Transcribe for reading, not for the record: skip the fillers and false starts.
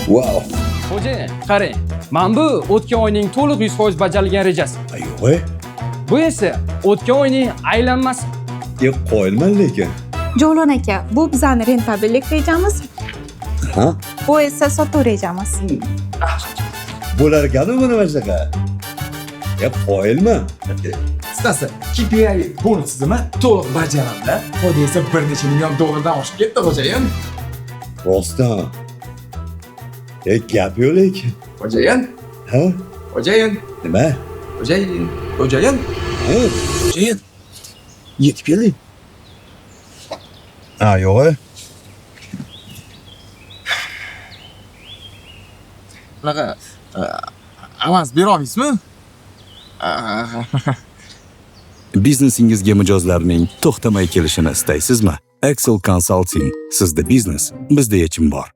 Wow. Xo'jayin, qarang. Mana bu o'tgan oyning to'liq 100% bajarilgan rejasi. Yo'q. Bu esa o'tgan oyning aylanmasi. Qo'yilman lekin. Jovlon aka, bu bizani rentabillik rejamiz, Ha? bu esa sotuv rejamiz. Bo'larkanu buni mashaqa. Qo'yilman. Qisqasi, KPI bonus tizimi to'liq bajarildi. Hozir esa bir necha million dollardan oshib ketdi xo'jayin. Rostdan. Gap yo'q lekin. Xo'jayin, Ha? xo'jayin, Nima? xo'jayin, xo'jayin, Ha? xo'jayin. Yetib keldik. Ha, yo'q. Bunaqa avans bera olaysizmi? Biznesingizga mijozlarning to'xtamay kelishini istaysizmi? Excel Consulting. Sizda biznes, bizda yechim bor.